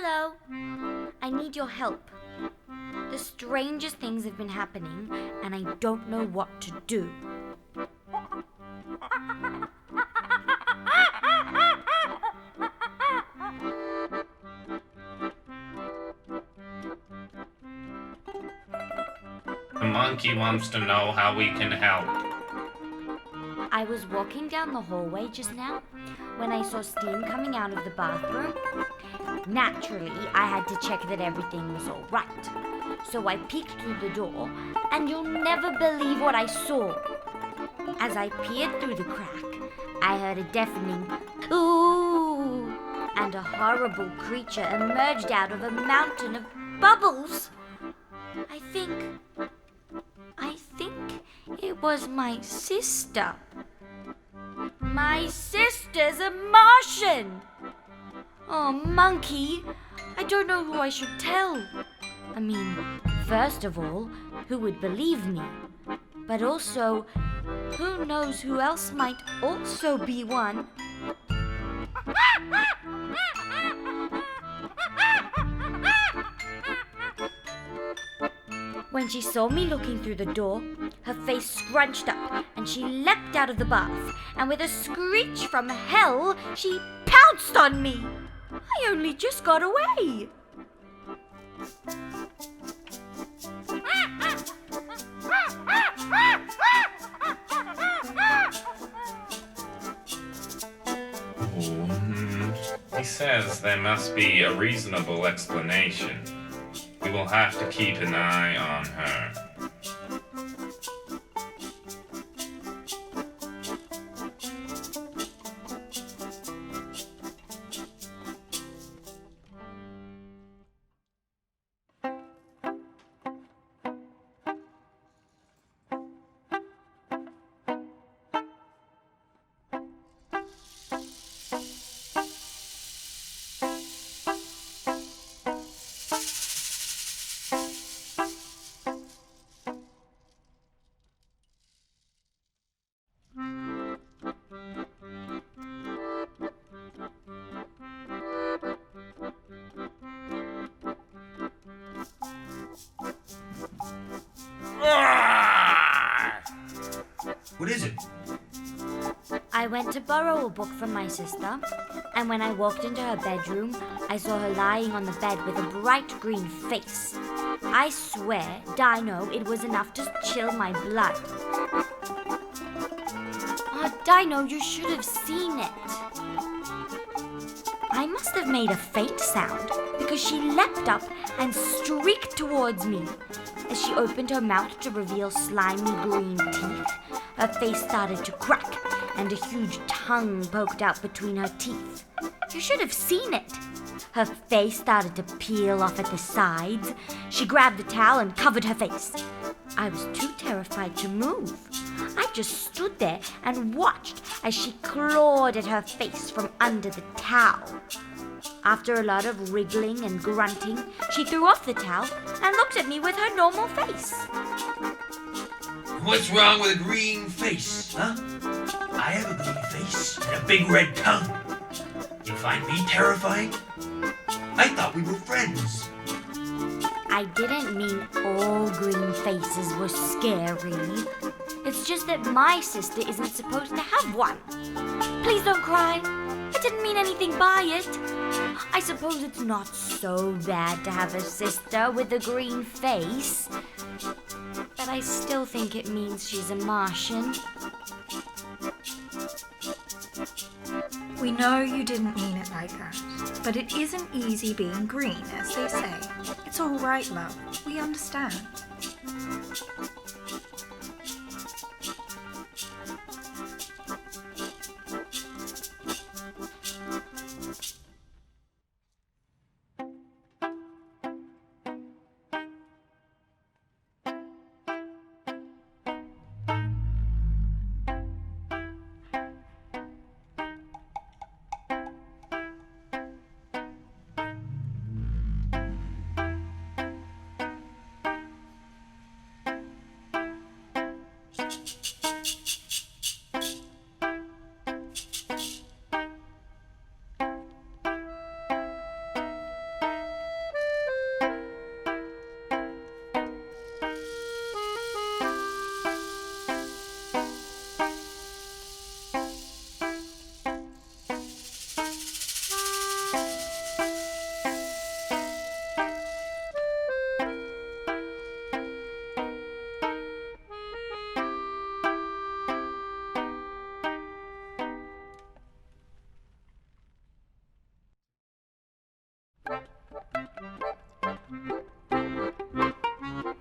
Hello. I need your help. The strangest things have been happening, and I don't know what to do. The monkey wants to know how we can help. I was walking down the hallway just now when I saw steam coming out of the bathroom. Naturally, I had to check that everything was all right. So I peeked through the door, and you'll never believe what I saw. As I peered through the crack, I heard a deafening "ooh," and a horrible creature emerged out of a mountain of bubbles. I think it was my sister. My sister's a Martian! Oh, monkey, I don't know who I should tell. I mean, first of all, who would believe me? But also, who knows who else might also be one? When she saw me looking through the door, her face scrunched up and she leapt out of the bath, and with a screech from hell, she pounced on me. I only just got away. He says there must be a reasonable explanation. We will have to keep an eye on her. What is it? I went to borrow a book from my sister, and when I walked into her bedroom, I saw her lying on the bed with a bright green face. I swear, Dino, it was enough to chill my blood. Oh, Dino, you should have seen it. I must have made a faint sound because she leapt up and streaked towards me. As she opened her mouth to reveal slimy green teeth, her face started to crack and a huge tongue poked out between her teeth. You should have seen it. Her face started to peel off at the sides. She grabbed a towel and covered her face. I was too terrified to move. I just stood there and watched as she clawed at her face from under the towel. After a lot of wriggling and grunting, she threw off the towel and looked at me with her normal face. What's wrong with a green face, huh? I have a green face and a big red tongue. You find me terrifying? I thought we were friends. I didn't mean all green faces were scary. It's just that my sister isn't supposed to have one. Please don't cry. I didn't mean anything by it. I suppose it's not so bad to have a sister with a green face. But I still think it means she's a Martian. We know you didn't mean it like that, but it isn't easy being green, as they say. It's all right, love. We understand.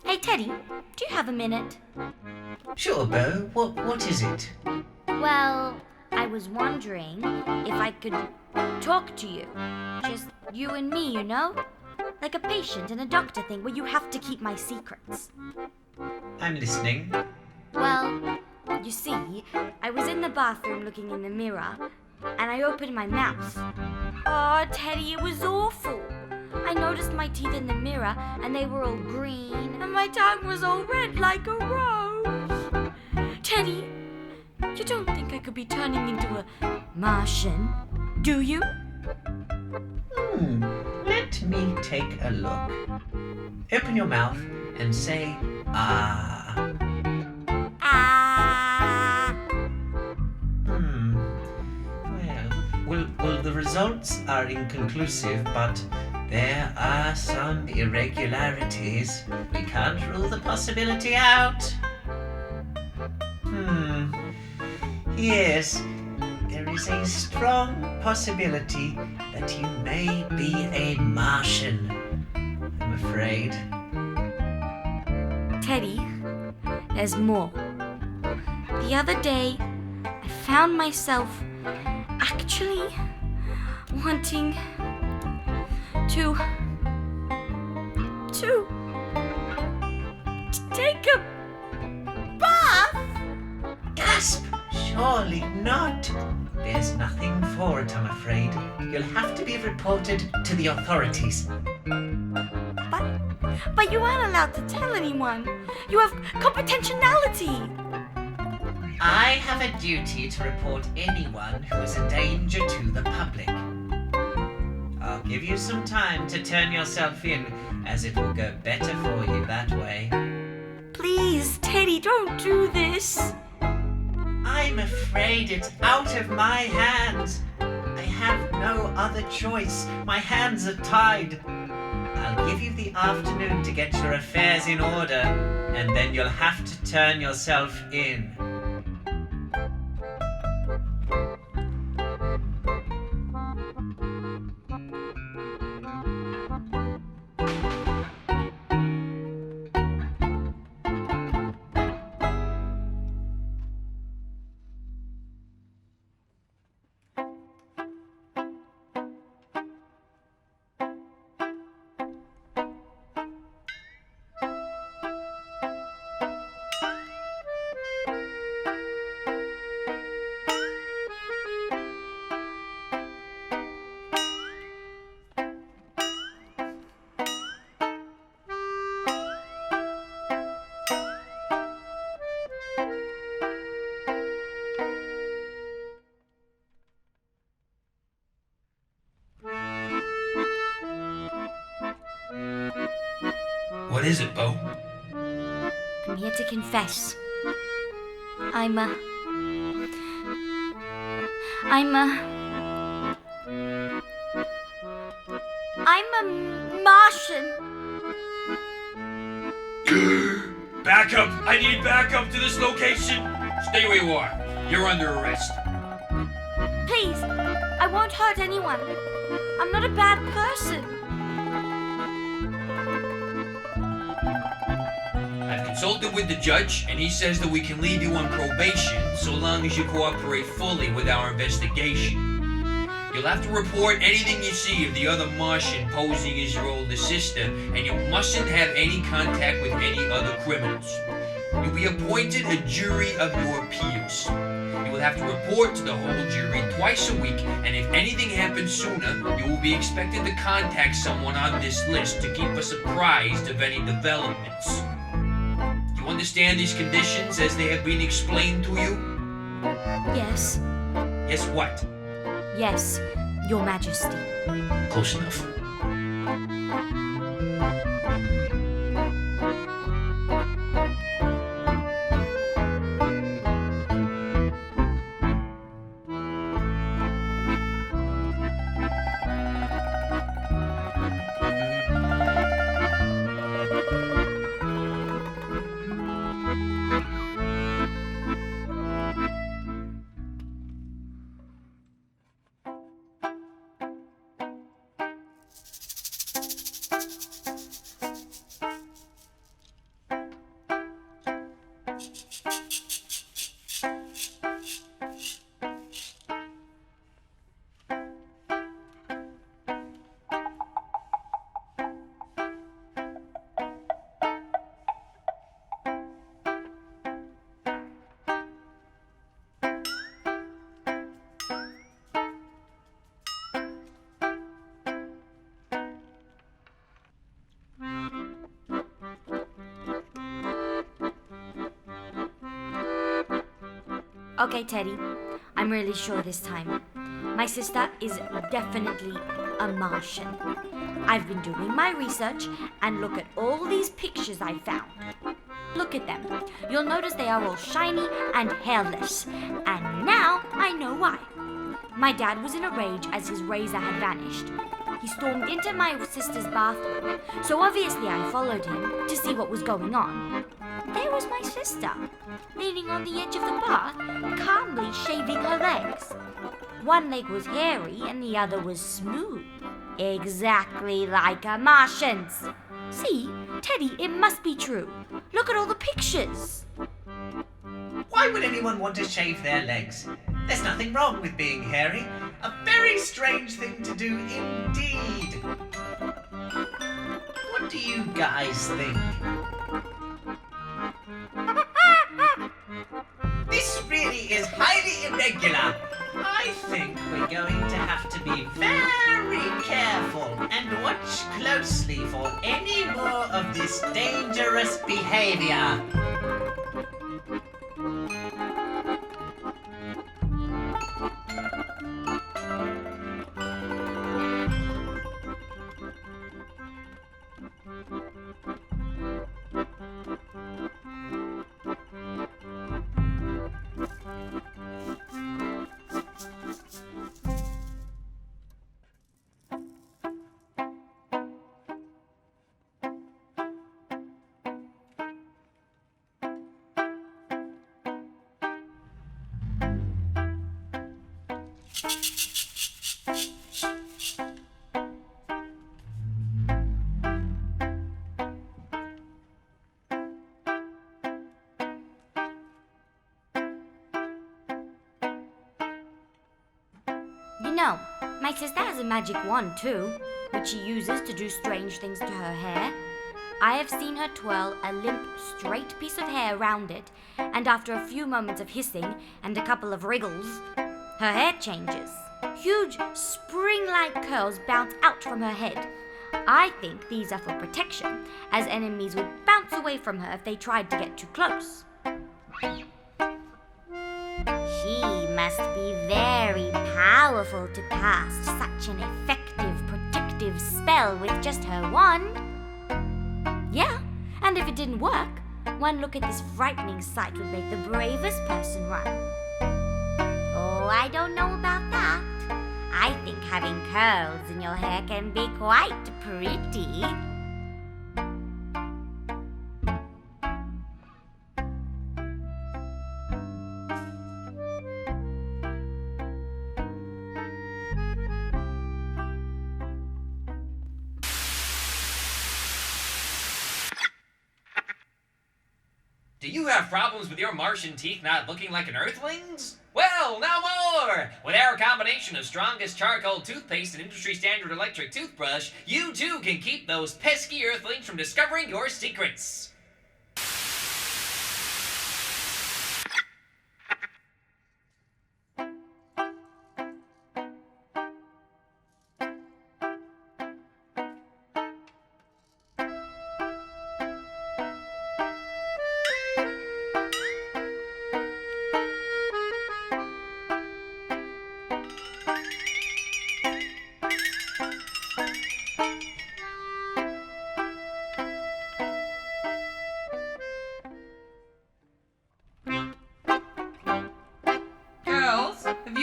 Hey, Teddy, do you have a minute? Sure, Beau. What is it? Well, I was wondering if I could talk to you. Just you and me, you know? Like a patient and a doctor thing where you have to keep my secrets. I'm listening. Well, you see, I was in the bathroom looking in the mirror, and I opened my mouth. Oh, Teddy, it was awful. I noticed my teeth in the mirror, and they were all green, and my tongue was all red like a rose. Teddy, you don't think I could be turning into a Martian, do you? Let me take a look. Open your mouth and say, ah. Ah. Well, the results are inconclusive, but there are some irregularities. We can't rule the possibility out. Yes, there is a strong possibility that you may be a Martian, I'm afraid. Teddy, there's more. The other day, I found myself actually wanting to take a bath. Gasp! Surely not. There's nothing for it, I'm afraid. You'll have to be reported to the authorities. But you aren't allowed to tell anyone. You have confidentiality. I have a duty to report anyone who is a danger to the public. I'll give you some time to turn yourself in, as it will go better for you that way. Please, Teddy, don't do this. I'm afraid it's out of my hands. I have no other choice. My hands are tied. I'll give you the afternoon to get your affairs in order, and then you'll have to turn yourself in. What is it, Beau? I'm here to confess. I'm a Martian. Back up! I need backup to this location! Stay where you are. You're under arrest. Please, I won't hurt anyone. I'm not a bad person. I've consulted with the judge, and he says that we can leave you on probation so long as you cooperate fully with our investigation. You'll have to report anything you see of the other Martian posing as your older sister, and you mustn't have any contact with any other criminals. You'll be appointed a jury of your peers. You will have to report to the whole jury twice a week, and if anything happens sooner, you will be expected to contact someone on this list to keep us apprised of any developments. Do you understand these conditions as they have been explained to you? Yes, Yes, what? yes, Your Majesty. Close enough. Okay, Teddy, I'm really sure this time. My sister is definitely a Martian. I've been doing my research and look at all these pictures I found. Look at them. You'll notice they are all shiny and hairless. And now I know why. My dad was in a rage as his razor had vanished. He stormed into my sister's bathroom, so obviously I followed him to see what was going on. There was my sister, leaning on the edge of the bath, calmly shaving her legs. One leg was hairy and the other was smooth. Exactly like a Martian's. See, Teddy, it must be true. Look at all the pictures. Why would anyone want to shave their legs? There's nothing wrong with being hairy. A very strange thing to do indeed. What do you guys think? This really is highly irregular. I think we're going to have to be very careful and watch closely for any more of this dangerous behavior. You know, my sister has a magic wand too, which she uses to do strange things to her hair. I have seen her twirl a limp, straight piece of hair around it, and after a few moments of hissing and a couple of wriggles, her hair changes. Huge, spring-like curls bounce out from her head. I think these are for protection, as enemies would bounce away from her if they tried to get too close. She must be very powerful to cast such an effective, protective spell with just her wand. Yeah, and if it didn't work, one look at this frightening sight would make the bravest person run. Oh, I don't know about that. I think having curls in your hair can be quite pretty. Do you have problems with your Martian teeth not looking like an Earthling's? Well, no more! With our combination of strongest charcoal toothpaste and industry standard electric toothbrush, you too can keep those pesky Earthlings from discovering your secrets.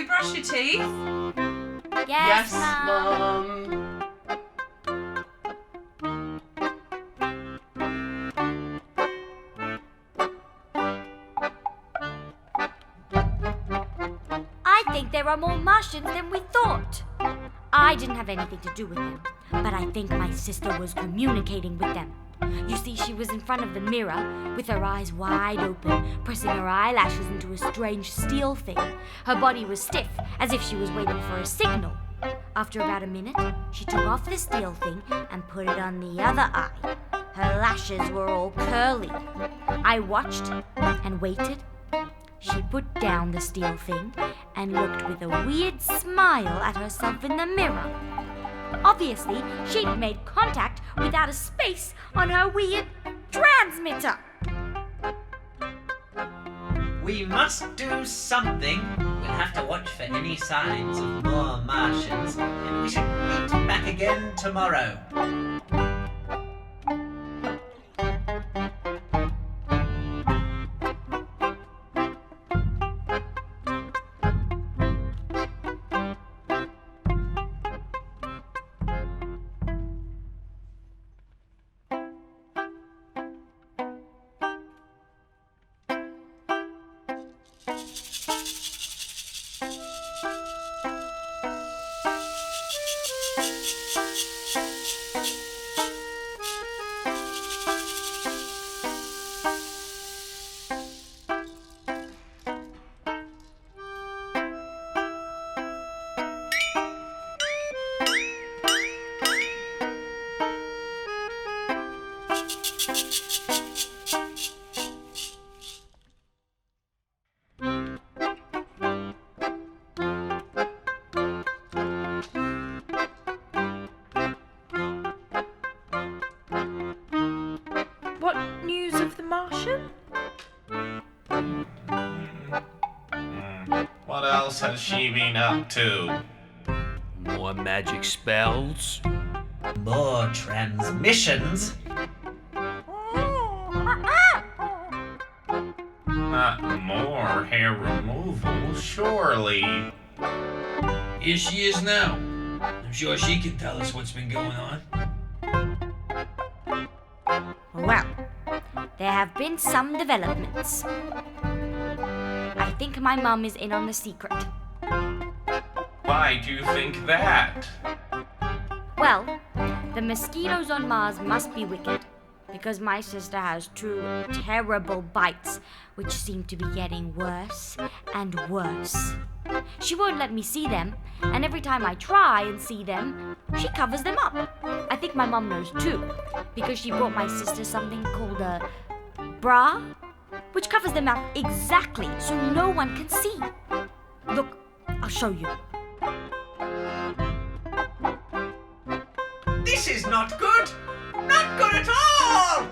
Brush your teeth? Yes, Mom. I think there are more Martians than we thought. I didn't have anything to do with them, but I think my sister was communicating with them. You see, she was in front of the mirror with her eyes wide open, pressing her eyelashes into a strange steel thing. Her body was stiff, as if she was waiting for a signal. After about a minute, she took off the steel thing and put it on the other eye. Her lashes were all curly. I watched and waited. She put down the steel thing and looked with a weird smile at herself in the mirror. Obviously, she'd made contact without a space on her weird transmitter. We must do something. We'll have to watch for any signs of more Martians, and we should meet back again tomorrow. What news of the Martian? What else has she been up to? More magic spells? More transmissions? Not more hair removal, surely. Here she is now. I'm sure she can tell us what's been going on. Well, there have been some developments. I think my mum is in on the secret. Why do you think that? Well, the mosquitoes on Mars must be wicked, because my sister has 2 terrible bites, which seem to be getting worse and worse. She won't let me see them, and every time I try and see them, she covers them up. I think my mum knows too, because she brought my sister something called a bra, which covers them up exactly so no one can see. Look, I'll show you. This is not good! Not good at all!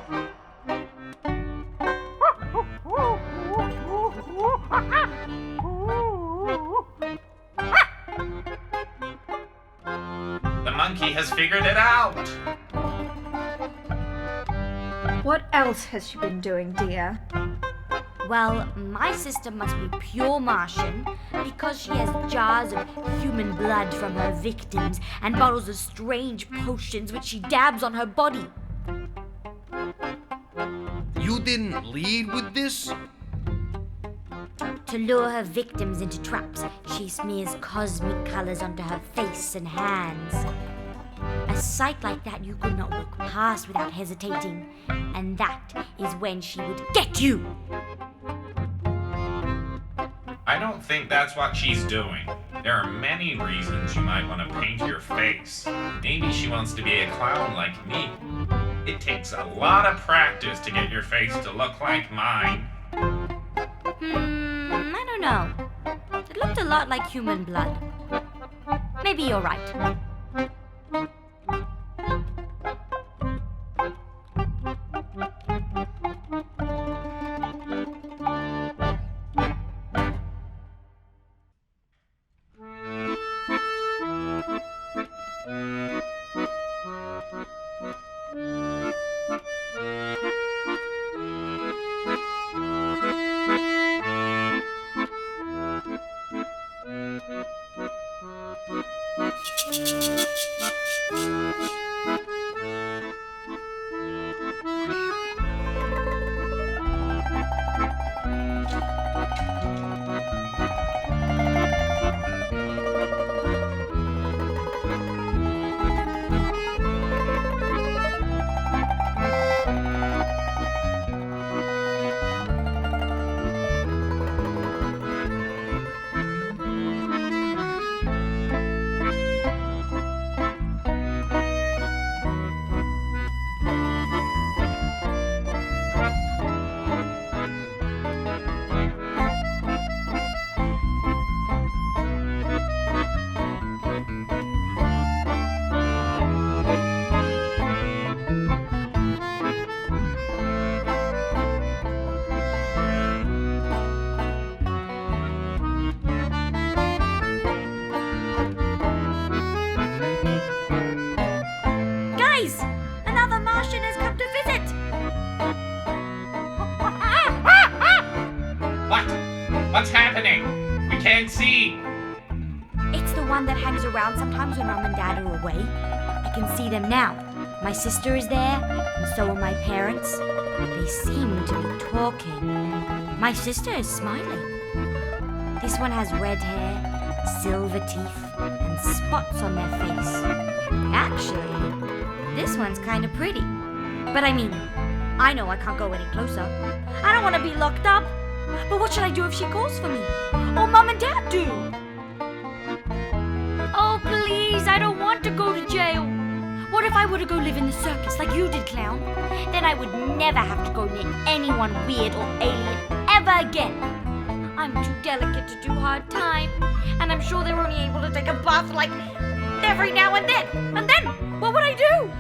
The monkey has figured it out. What else has she been doing, dear? Well, my sister must be pure Martian because she has jars of human blood from her victims and bottles of strange potions which she dabs on her body. You didn't lead with this? To lure her victims into traps, she smears cosmic colors onto her face and hands. A sight like that you could not look past without hesitating, and that is when she would get you. I don't think that's what she's doing. There are many reasons you might want to paint your face. Maybe she wants to be a clown like me. It takes a lot of practice to get your face to look like mine. I don't know. It looked a lot like human blood. Maybe you're right. see? It's the one that hangs around sometimes when Mum and Dad are away. I can see them now. My sister is there, and so are my parents. They seem to be talking. My sister is smiling. This one has red hair, silver teeth, and spots on their face. Actually, this one's kind of pretty. But I mean, I know I can't go any closer. I don't want to be locked up. But what should I do if she calls for me? Or Mum and Dad do? Oh, please, I don't want to go to jail. What if I were to go live in the circus like you did, Clown? Then I would never have to go near anyone weird or alien ever again. I'm too delicate to do hard time, and I'm sure they're only able to take a bath like every now and then. And then, what would I do?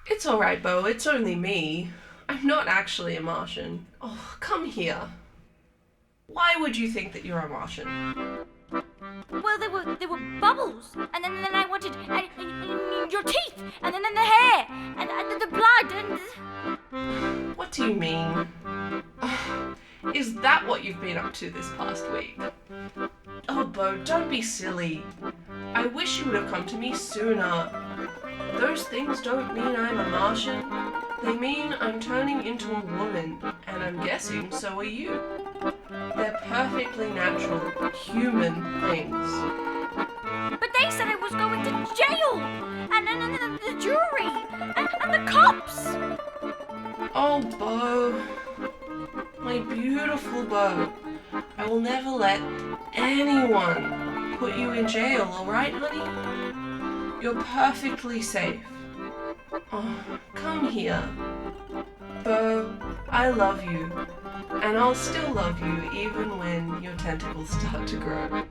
It's alright, Beau. It's only me. I'm not actually a Martian. Oh, come here. Why would you think that you're a Martian? Well, there were bubbles, and then I wanted your teeth, and then the hair, and the blood, and... What do you mean? Is that what you've been up to this past week? Oh, Beau, don't be silly. I wish you would have come to me sooner. Those things don't mean I'm a Martian. They mean I'm turning into a woman, and I'm guessing so are you. They're perfectly natural, human things. But they said I was going to jail, and the jury, and the cops. Oh, Beau. My beautiful Beau. I will never let anyone put you in jail, alright, honey? You're perfectly safe. Oh, come here. Beau, I love you. And I'll still love you even when your tentacles start to grow.